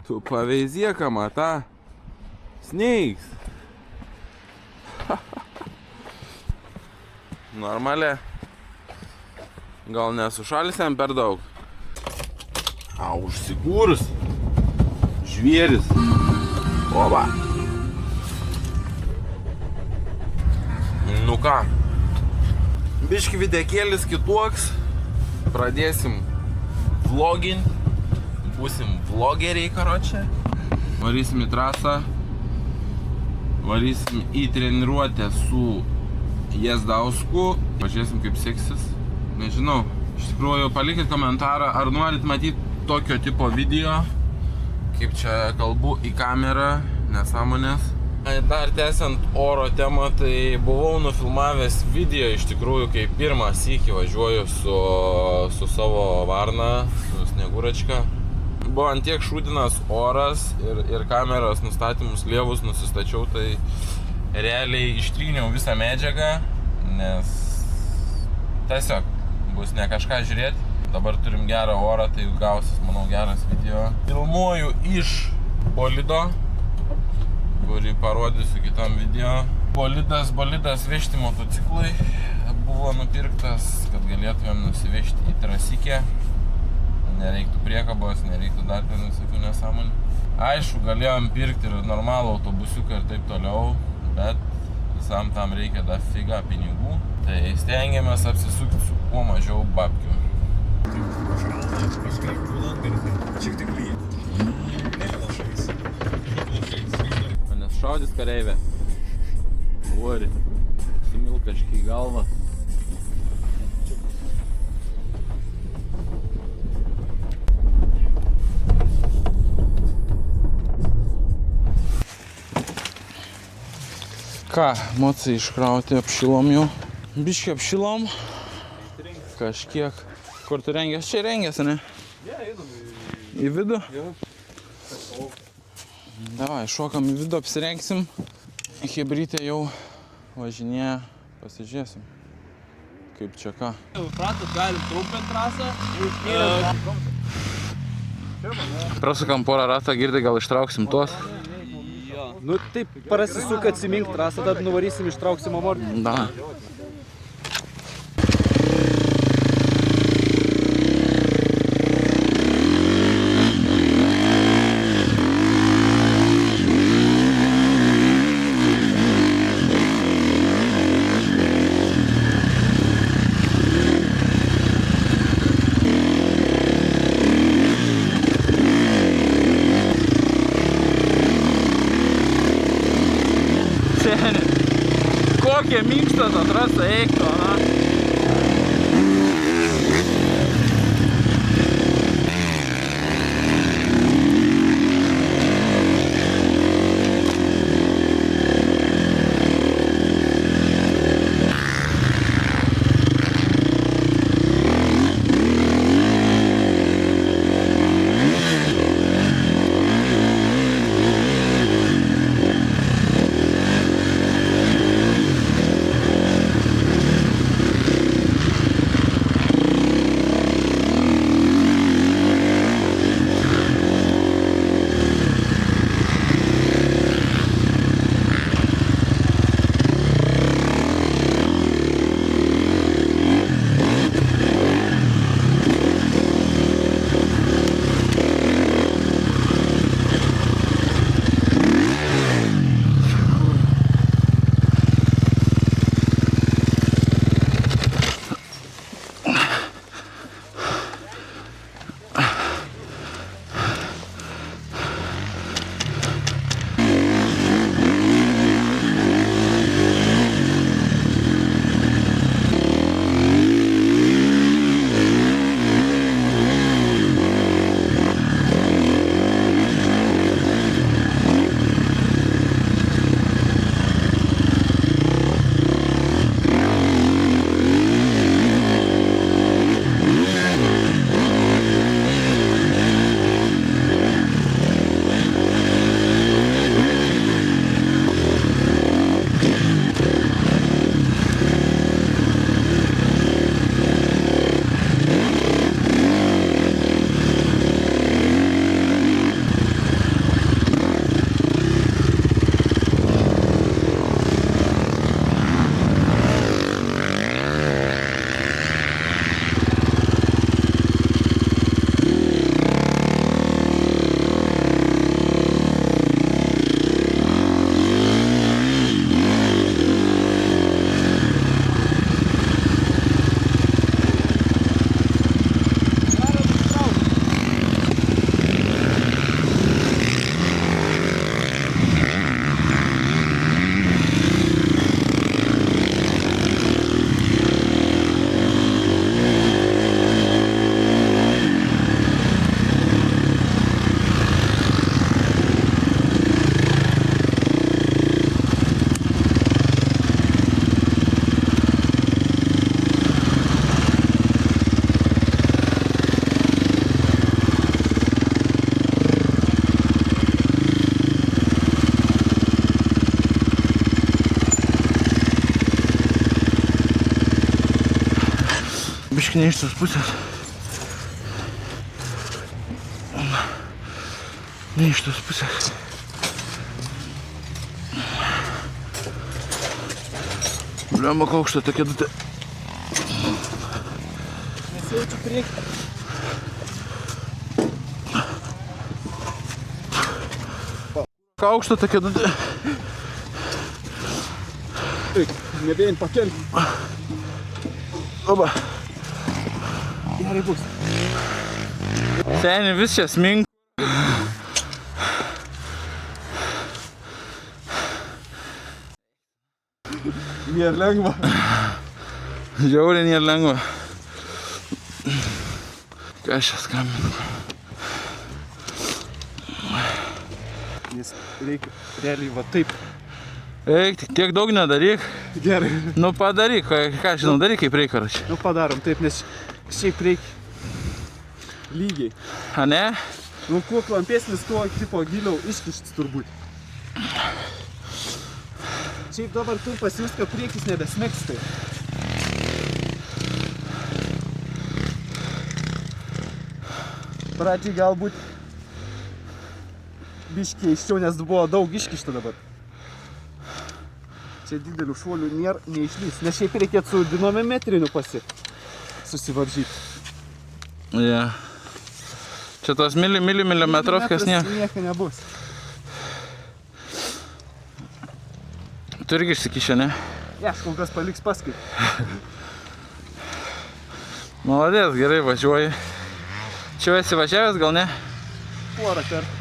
Tu paveizėka, mata. Snakes. Normaliai. Gal nesušalsiam per daug? Užsigūrus. Žvėris. Oba. Nu ką. Biški videkėlis kitoks. Pradėsim vlogint. Būsim vlogeriai, karočią. Varysim į trasą. Varysim į treniruotę su Jezdausku. Pažiūrėsim, kaip seksis. Nežinau. Iš tikrųjų, palikit komentarą, ar norit matyti tokio tipo video. Kaip čia kalbu į kamerą, nesąmonės. Dar tęsiant oro temą, tai buvau nufilmavęs video iš tikrųjų, kai pirmą sykį važiuoju su savo varna, su Sneguračka. Buvo antiek šūdinas oras ir kameros nustatymus lievus nusistačiau, tai realiai ištryniau visą medžiagą, nes tiesiog bus ne kažką žiūrėti. Dabar turim gerą orą, tai gausis, manau, geras video. Filmuoju iš bolido, kurį parodysiu kitam video. Bolidas vežti motociklui buvo nupirktas, kad galėtumėm nusivežti į trasikę. Nereiktų priekabos, nereiktų dar ten visokių nesąmonių. Aišku, galėjom pirkti ir normalų autobusiuką ir taip toliau, bet visam tam reikia dar figa pinigų. Tai stengiamės apsisukti su kuo mažiau babkių. Manęs šaudys kareivė. Ori. Sumilkaškį į galvą. Ką, mocai iškrauti, apšilom jau. Biškį apšilom. Kažkiek. Kur tu rengiasi? Čia rengiasi, ne? Į vidų? Davai, šokam į vidų, apsirengsim. Hebrytė jau važinėja, pasižiūrėsim. Kaip čia ką. Pratot, galim trumpint trasą. Prasukam porą ratą, Girdi, gal ištrauksim tuos? Nu taip, prasisuk, atsimink trasą, tad nuvarysim, ištrauksim amortį. Da. Kokia minkšta ta trasa, eikto, na. biškai ne iš tos pusės. Ne iš tos pusės. Bliamba, kaukšta ta kėdutė. Nesijaučiu priekį. Kaukšta ta kėdutė. Taip, nebėjant pakelti. Oba. Gerai bus. Seni, vis čia smink. Nėra lengva. Žiauriai nėra lengva. Ką aš čia skambinu? Nes reikia realiai va taip. Eik, tiek daug nedaryk. Gerai. Nu padaryk, ką žinau, daryk kaip reikia, račiai. Nu padarom taip, nes šiaip reikia lygiai. A ne? Nu kuo klampesnis, tuo tipo giliau iškištis turbūt. Šiaip dabar tu pasijust, kad priekis nebesmegs tai. Pradžiai galbūt biškį keiščiau, nes buvo daug iškišta dabar. Čia didelių šuolių nėra, neišlys. Nes šiaip reikėtų su dinamometriniu susivaržyti. Ja. Čia tos milimetrovkas nieko nebus. Tu irgi išsikišė, ne? Ja, aš kol kas paliks paskui. Maladės, gerai važiuoji. Čia esi važiavęs, gal ne? Porą kartų.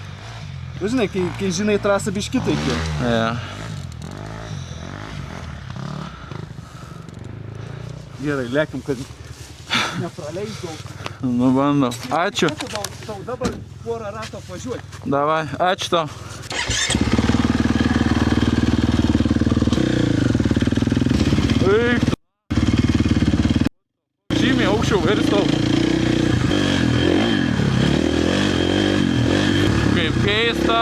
Nu, žinai, kai žinai trasą biškį tai kiek. Ja. Gerai, lėkim, kad nepraleisdavau. Nu, bandau. Ačiū. Tau dabar porą ratų apvažiuoti. Davai, ačiū tau. Eik, žymiai aukščiau virstau. Kaip keista.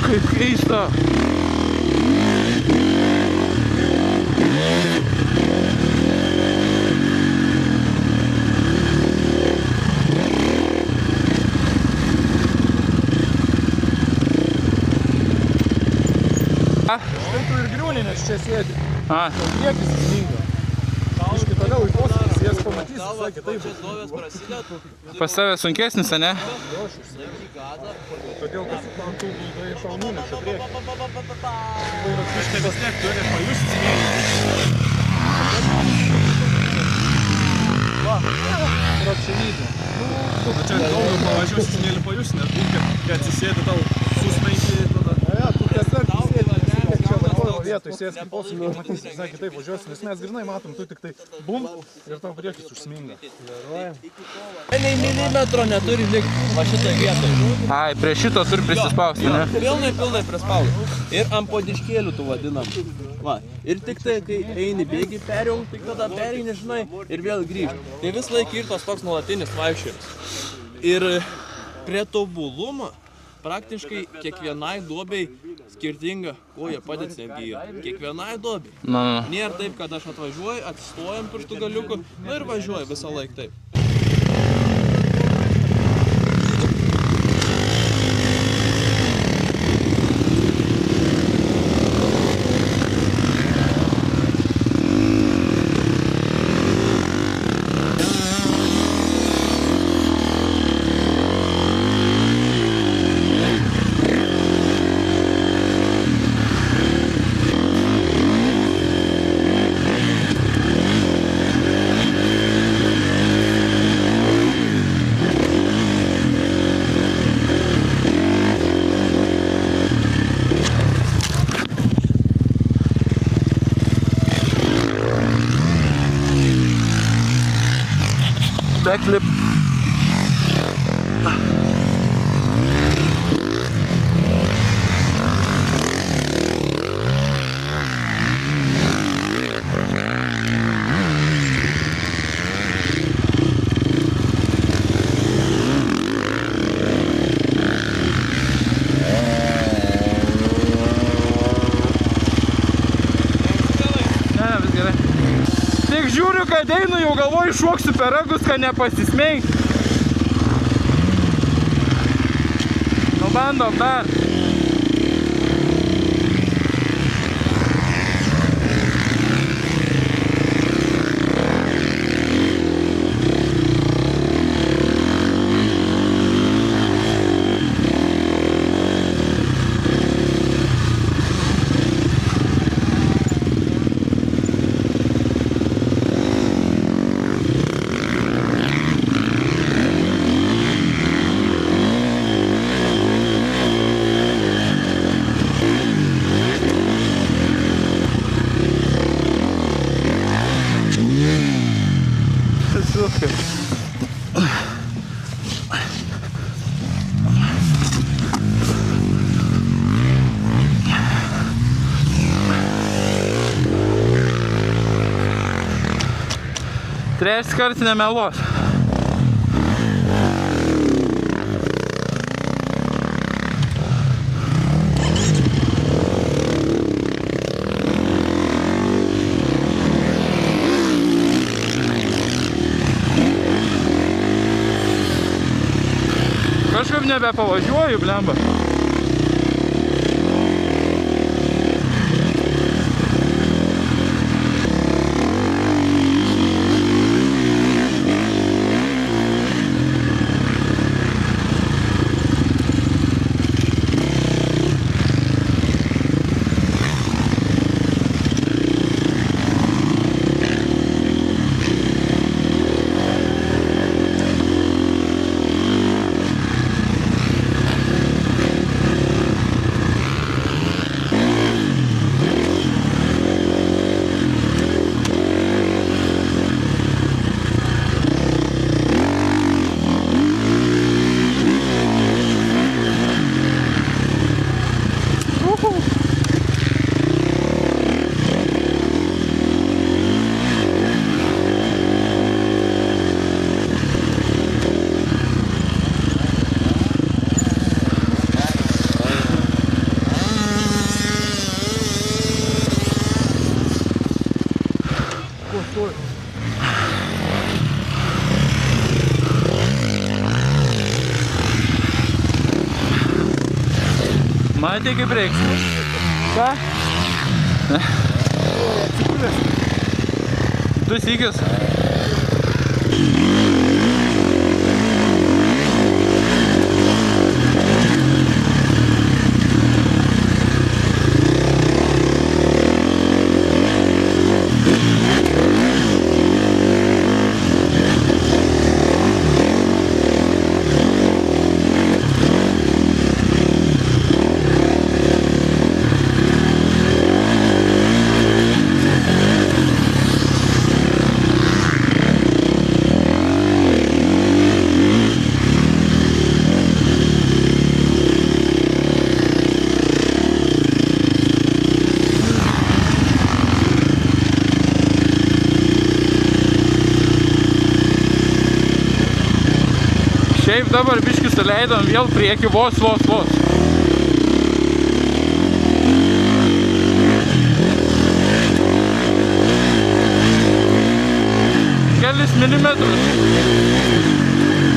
Kaip keista. Tai tu ir griūni, nes čia sėdi. A. Priekis įsminga. Iški toliau į posūkis, jas pamatysi, visai kitaip. Pas tave sunkesnis, a ne? Todėl, kad tam tų būdai šaunų neša priekį. Vairas biškai vis tiek turi pajusti smėlį. Va, rapšinydė. Čia daugiau pavažiuosi smėlį pajusti, nes būk, kad atsisėdi tau susmenkį tada. Ja, tu tiesiog sėdi. Vietoj sėsk į posūkį, matysi visai kitaip važiuosi, nes mes grinai matom, tu tik tai bum ir tau priekis užsminga. Nei milimetro neturi likti, va šitoj vietoj. Ai, prie šito turi prisispausti, ne? Pilnai prispaudai. Ir ant podiškėlių tu vadinam. Va. Ir tik tai, kai eini bėgi perjung, tik tada pereini, žinai, ir vėl grįžti. Tai vis laik ir tos toks nuolatinis vaikščiojimas. Ir prie tobulumo praktiškai kiekvienai duobei skirtinga koja padėtis netgi yra. Kiekvienai duobei. Nėra taip, kad aš atvažiuoju, atsistojam pirštų galiuku, nu ir važiuoju visą laiką taip. Backflip. Ne, vis gerai. Tik žiūriu, kad einu, jau galvoju, šoksiu per ragus, kad nepasismeik. Nu, bandom dar. Trečias kartas nemeluos. Kažkaip nebepavažiuoju, blemba. Matė kaip reiks. Ką? Du sykius. Šiaip dabar biškį suleidom vėl priekį vos. Kelis milimetrus.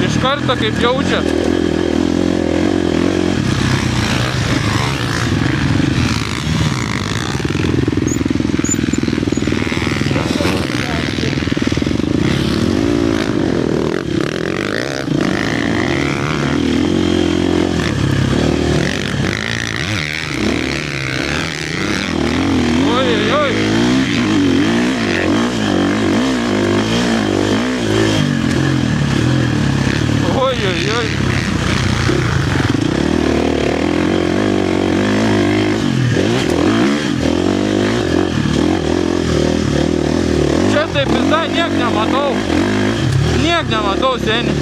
Iš karto kaip jaučia. Taip visai niek nematau seniai.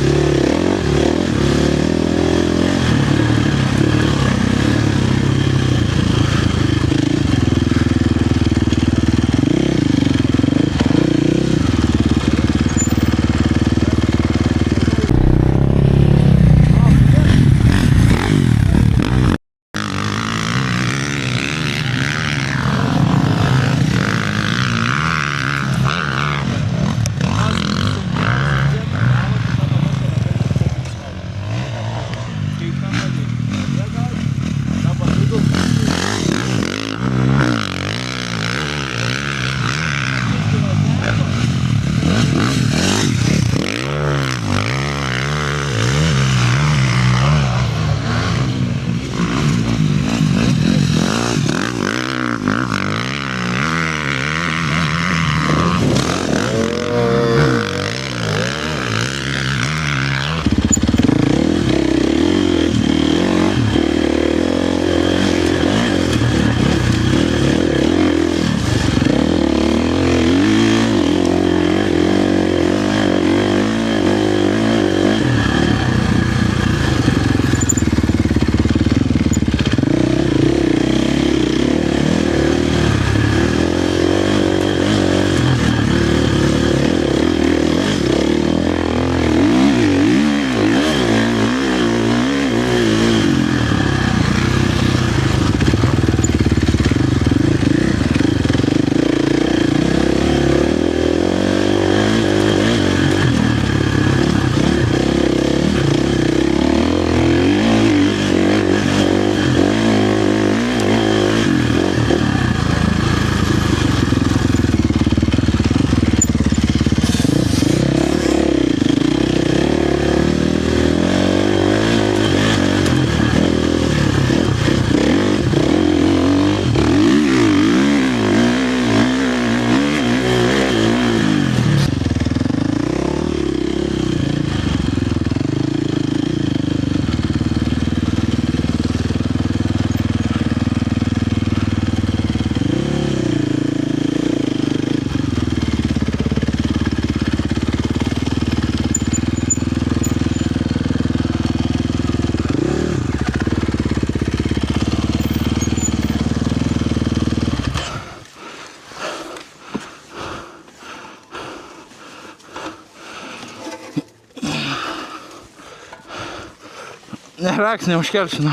Neraks, neužkelsiu, nu.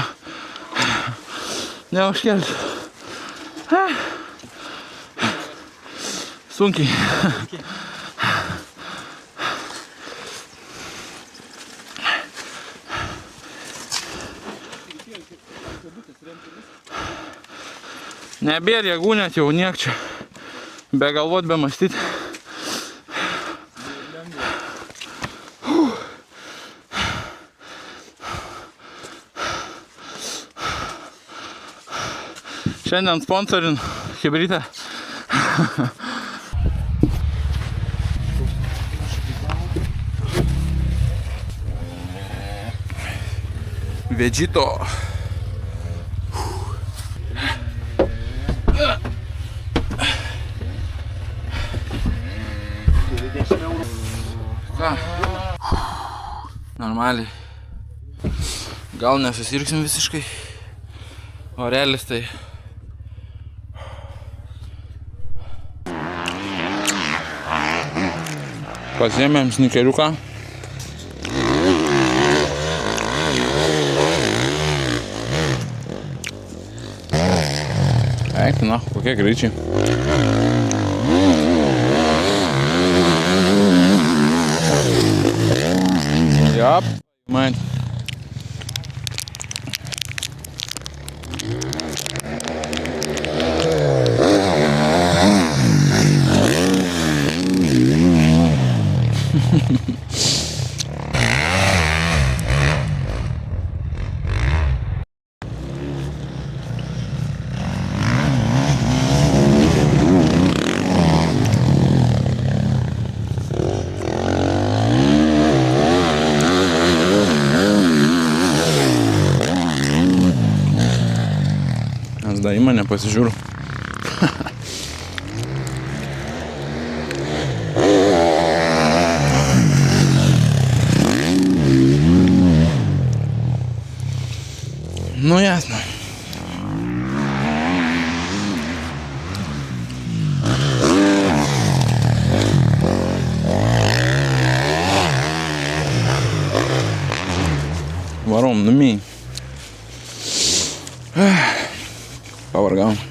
Neužkelsiu. Sunkiai. Nebėr jėgų net jau niek čia. Be galvot, be mąstyt. Šiandien sponsorin hibrytą. Vegito. Ką? Normaliai. Gal nesusirgsim visiškai. Orelis tai. Pasiėmėm snikeriuką. Eik, na, kokie greičiai. Jap, man. Dar į mane pasižiūriu. Nu jasno. Varom, numiai. Pavargavom.